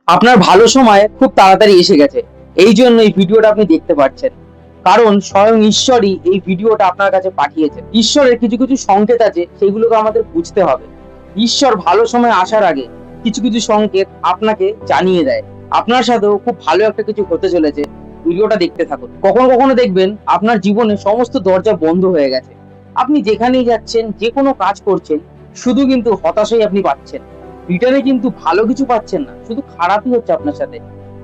আপনার ভালো সময় খুব তাড়াতাড়ি এসে গেছে। এই জন্য এই ভিডিওটা আপনি দেখতে পাচ্ছেন। কারণ স্বয়ং ঈশ্বরই এই ভিডিওটা আপনার কাছে পাঠিয়েছেন। ঈশ্বরের কিছু কিছু সংকেত আছে, সেগুলোকে আমাদের বুঝতে হবে। ঈশ্বর ভালো সময় আসার আগে কিছু কিছু সংকেত আপনাকে জানিয়ে দেয়। আপনার সাথেও খুব ভালো একটা কিছু হতে চলেছে। ভিডিওটা দেখতে থাকুন। কখনো কখনো দেখবেন আপনার জীবনে সমস্ত দরজা বন্ধ হয়ে গেছে। আপনি যেখানেই যাচ্ছেন, যে কোনো কাজ করছেন, শুধু কিন্তু হতাশাই আপনি পাচ্ছেন। রিটার্নে কিন্তু ভালো কিছু পাচ্ছেন না, শুধু খারাপই হচ্ছে আপনার সাথে।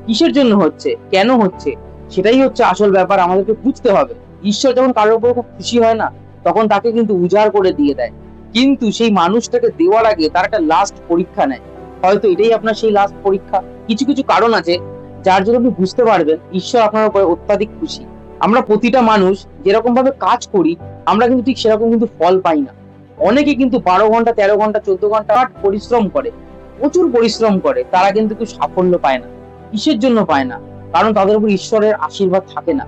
কিসের জন্য হচ্ছে, কেন হচ্ছে, সেটাই হচ্ছে আসল ব্যাপার। আমাদেরকে বুঝতে হবে। ঈশ্বর যখন কারোর উপর খুব খুশি হয় না, তখন তাকে কিন্তু উজাড় করে দিয়ে দেয়। কিন্তু সেই মানুষটাকে দেওয়ার আগে তার একটা লাস্ট পরীক্ষা নেয়। হয়তো এটাই আপনার সেই লাস্ট পরীক্ষা। কিছু কিছু কারণ আছে যার জন্য আপনি বুঝতে পারবেন ঈশ্বর আপনার উপরে অত্যাধিক খুশি। আমরা প্রতিটা মানুষ যেরকম ভাবে কাজ করি, আমরা কিন্তু ঠিক সেরকম কিন্তু ফল পাই না। অনেকে কিন্তু 12 ঘন্টা, 13 ঘন্টা, 14 ঘন্টা পরিশ্রম করে, প্রচুর পরিশ্রম করে, তারা কিন্তু কেউ সাফল্য পায় না। কিসের জন্য পায় না? কারণ তাদের উপর ঈশ্বরের আশীর্বাদ থাকে না।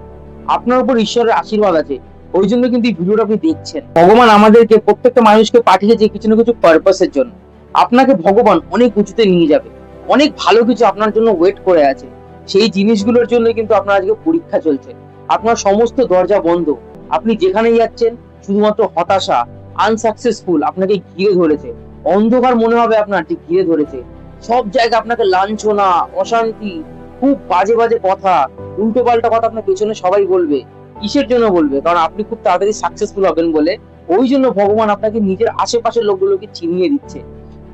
আপনার উপর ঈশ্বরের আশীর্বাদ আছে, ওই জন্য কিন্তু এই ভিডিওটা আপনি দেখছেন। ভগবান আমাদেরকে, প্রত্যেকটা মানুষকে পাঠিয়েছে কিছু না কিছু পারপাসের জন্য। আপনাকে ভগবান অনেক উঁচুতে নিয়ে যাবে। অনেক ভালো কিছু আপনার জন্য ওয়েট করে আছে। সেই জিনিসগুলোর জন্য কিন্তু আপনার আজকে পরীক্ষা চলছে। আপনার সমস্ত দরজা বন্ধ। আপনি যেখানে যাচ্ছেন, শুধুমাত্র হতাশা, আনসাকসেসফুল আপনাকে ঘিরে ধরেছে। অন্ধকার মনে হবে আপনার যে ঘিরে ধরেছে। সব জায়গায় আপনাকে লাঞ্ছনা, অশান্তি, খুব বাজে বাজে কথা, উল্টো পাল্টা কথা আপনার পেছনে সবাই বলবে। কিসের জন্য বলবে? কারণ আপনি খুব তাড়াতাড়ি সাকসেসফুল হবেন বলে। ওই জন্য ভগবান আপনাকে নিজের আশেপাশের লোকগুলোকে চিনিয়ে দিচ্ছে।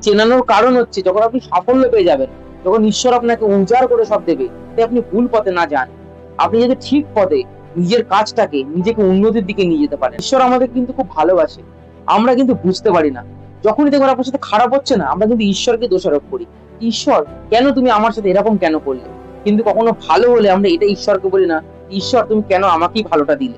চেনানোর কারণ হচ্ছে, যখন আপনি সাফল্য পেয়ে যাবেন, যখন ঈশ্বর আপনাকে উজাড় করে সব দেবে, তাই আপনি ভুল পথে না যান। আপনি যদি ঠিক পথে নিজের কাজটাকে, নিজেকে উন্নতির দিকে নিয়ে যেতে পারেন। ঈশ্বর আমাদের কিন্তু খুব ভালোবাসে। আমরা কিন্তু বুঝতে পারি না। যখনই দেখবেন আপনার সাথে খারাপ হচ্ছে না, আমরা কিন্তু ঈশ্বরকে দোষারোপ করি। ঈশ্বর, কেন তুমি আমার সাথে এরকম কেন করলে? কিন্তু কখনো ভালো হলে আমরা এটা ঈশ্বরকে বলি না, ঈশ্বর তুমি কেন আমাকেই ভালোটা দিলে?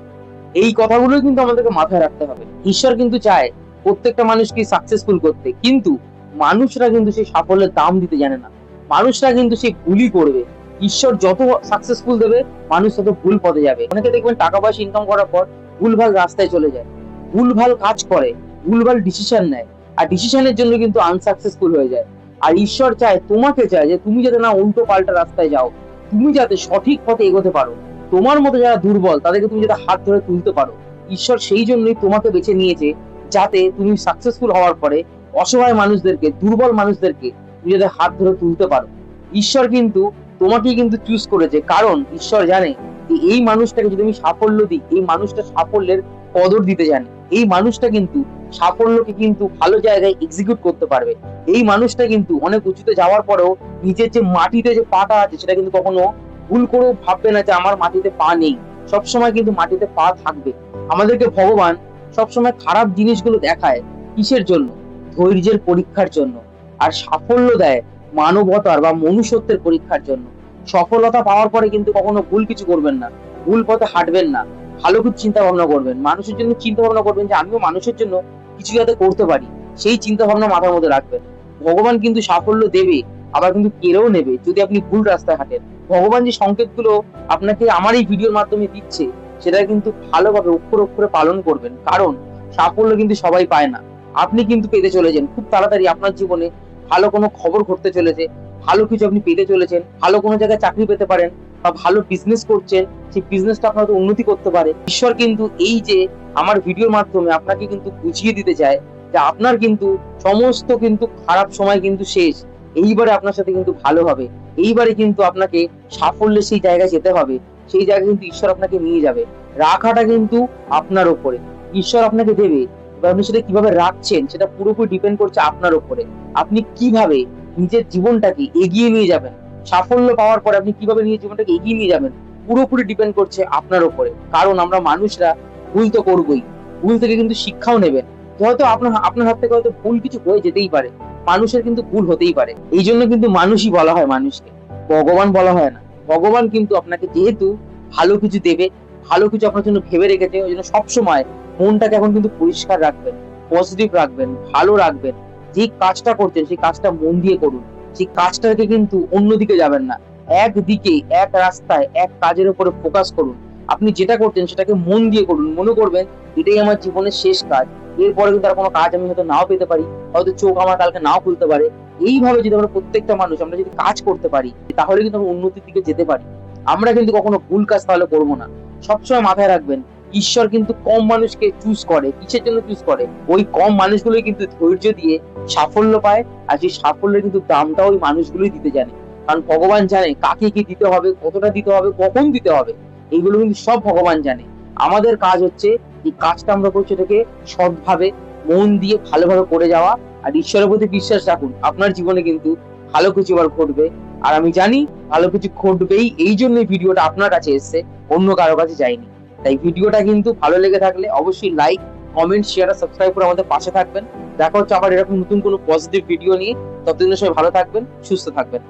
এই কথাগুলোই কিন্তু আমাদেরকে মাথায় রাখতে হবে। ঈশ্বর কিন্তু চায় প্রত্যেকটা মানুষকে সাকসেসফুল করতে, কিন্তু মানুষরা কিন্তু সেই সাফল্যের দাম দিতে জানে না। মানুষরা কিন্তু সেই ভুলই করবে। ঈশ্বর যত সাকসেসফুল দেবে, মানুষ তত ভুল পথে যাবে। অনেকে দেখবেন টাকা পয়সা ইনকাম করার পর ভুলভাল রাস্তায় চলে যায়, ভুলভাল কাজ করে, ভুলভাল ডিসিশন নেয়, আর ডিসিশনের জন্য কিন্তু আনসাকসেসফুল হয়ে যায়। আর ঈশ্বর চায়, তোমাকে চায় যে তুমি যাতে না উল্টো পাল্টা রাস্তায় যাও, তুমি যাতে সঠিক পথে এগোতে পারো। তোমার মতো যারা দুর্বল, তাদেরকে তুমি যাতে হাত ধরে তুলতে পারো। ঈশ্বর সেই জন্যই তোমাকে বেছে নিয়েছে, যাতে তুমি সাকসেসফুল হওয়ার পরে অসহায় মানুষদেরকে, দুর্বল মানুষদেরকে তুমি যাতে হাত ধরে তুলতে পারো। ঈশ্বর কিন্তু তোমাকেই কিন্তু চুজ করেছে, কারণ ঈশ্বর জানে যে এই মানুষটাকে যদি আমি সাফল্য দিই, এই মানুষটা সাফল্যের কদর দিতে জানে। এই মানুষটা কিন্তু সাফল্যকে কিন্তু ভালো জায়গায় এক্সিকিউট করতে পারবে। এই মানুষটা কিন্তু অনেক উঁচুতে যাওয়ার পরেও নিজের যে মাটিতে যে পাটা আছে, সেটা কিন্তু কখনো ভুল করেও ভাববে না যে আমার মাটিতে পা নেই। সবসময় কিন্তু মাটিতে পা থাকবে। আমাদেরকে ভগবান সবসময় খারাপ জিনিসগুলো দেখায় কিসের জন্য? ধৈর্যের পরীক্ষার জন্য। আর সাফল্য দেয় মানবতার বা মনুষ্যত্বের পরীক্ষার জন্য। সফলতা পাওয়ার পরে কিন্তু কখনো ভুল কিছু করবেন না, ভুল পথে হাঁটবেন না। ভালো কিছু চিন্তা ভাবনা করবেন, মানুষের জন্য চিন্তা ভাবনা করবেন যে আমিও মানুষের জন্য কিছু যাতে করতে পারি, সেই চিন্তা ভাবনা মাথার মধ্যে রাখবেন। ভগবান কিন্তু সাফল্য দেবে, আবার কিন্তু কেড়েও নেবে যদি আপনি ভুল রাস্তায় হাঁটেন। ভগবান যে সংকেতগুলো আপনাকে আমার এই ভিডিওর মাধ্যমে দিচ্ছে, সেটা কিন্তু ভালোভাবে অক্ষরে অক্ষরে পালন করবেন। কারণ সাফল্য কিন্তু সবাই পায় না। আপনি কিন্তু পেতে চলেছেন খুব তাড়াতাড়ি। আপনার জীবনে ভালো কোনো খবর ঘটতে চলেছে, ভালো কিছু আপনি পেতে চলেছেন। ভালো কোনো জায়গায় চাকরি পেতে পারেন, বা ভালো বিজনেস করছেন, সেই বিজনেসটা আপনার হয়তো উন্নতি করতে পারে। ঈশ্বর কিন্তু এই যে আমার ভিডিওর মাধ্যমে আপনাকে কিন্তু বুঝিয়ে দিতে চায় যে আপনার কিন্তু সমস্ত কিন্তু খারাপ সময় কিন্তু শেষ। এইবারে আপনার সাথে কিন্তু ভালো হবে। এইবারে কিন্তু আপনাকে সাফল্যের সেই জায়গায় যেতে হবে। সেই জায়গায় কিন্তু ঈশ্বর আপনাকে নিয়ে যাবে। রাখাটা কিন্তু আপনার উপরে। ঈশ্বর আপনাকে দেবে, এবার আপনি সেটা কিভাবে রাখছেন সেটা পুরোপুরি ডিপেন্ড করছে আপনার উপরে। আপনি কিভাবে নিজের জীবনটাকে এগিয়ে নিয়ে যাবেন, সাফল্য পাওয়ার পরে আপনি কিভাবে নিজের জীবনটাকে এগিয়ে নিয়ে যাবেন, পুরোপুরি ডিপেন্ড করছে আপনার উপরে। কারণ আমরা মানুষরা ভুল তো করবোই, ভুল থেকে কিন্তু শিক্ষাও নেবেন। হয়তো আপনার আপনার হাত থেকে হয়তো ভুল কিছু হয়ে যেতেই পারে। মানুষের কিন্তু ভুল হতেই পারে। এই জন্য কিন্তু মানুষই বলা হয় মানুষকে, ভগবান বলা হয় না। ভগবান কিন্তু আপনাকে যেহেতু ভালো কিছু দেবে, ভালো কিছু আপনার জন্য ভেবে রেখেছে, ওই জন্য সবসময় মনটাকে এখন কিন্তু পরিষ্কার রাখবেন, পজিটিভ রাখবেন, ভালো রাখবেন। যে কাজটা করছেন সেই কাজটা মন দিয়ে করুন। সেই কাজটাকে কিন্তু অন্যদিকে যাবেন না, একদিকে, এক রাস্তায়, এক কাজের উপরে ফোকাস করুন। আপনি যেটা করছেন সেটাকে মন দিয়ে করুন। মনে করবেন এটাই আমার জীবনের শেষ কাজ, এরপরে কিন্তু আর কোনো কাজ আমি হয়তো নাও পেতে পারি, হয়তো চোখ আমার কালকে নাও খুলতে পারে। এইভাবে যদি আমরা প্রত্যেকটা মানুষ আমরা যদি কাজ করতে পারি, তাহলে কিন্তু আমরা উন্নতির দিকে যেতে পারি। আমরা কিন্তু কখনো ভুল কাজ তাহলে করবো না। সবসময় মাথায় রাখবেন, ঈশ্বর কিন্তু কম মানুষকে চুজ করে। কিসের জন্য চুজ করে? ওই কম মানুষগুলোই কিন্তু ধৈর্য দিয়ে সাফল্য পায়, আর সেই সাফল্যের কিন্তু দামটা ওই মানুষগুলোই দিতে জানে। কারণ ভগবান জানে কাকে কি দিতে হবে, কতটা দিতে হবে, কখন দিতে হবে, এইগুলো কিন্তু সব ভগবান জানে। আমাদের কাজ হচ্ছে এই কাজটা আমরা করছি এটাকে সৎভাবে, মন দিয়ে ভালোভাবে করে যাওয়া। আর ঈশ্বরের প্রতি বিশ্বাস রাখুন, আপনার জীবনে কিন্তু ভালো কিছু এবার ঘটবে। আর আমি জানি ভালো কিছু ঘটবেই, এই জন্য এই ভিডিওটা আপনার কাছে এসছে, অন্য কারো কাছে যায়নি। তাই ভিডিওটা কিন্তু ভালো লেগে থাকলে অবশ্যই লাইক, কমেন্ট, শেয়ার আর সাবস্ক্রাইব করে আমাদের পাশে থাকবেন। দেখা হচ্ছে আবার এরকম নতুন কোনো পজিটিভ ভিডিও নিয়ে। ততদিন সবাই ভালো থাকবেন, সুস্থ থাকবেন।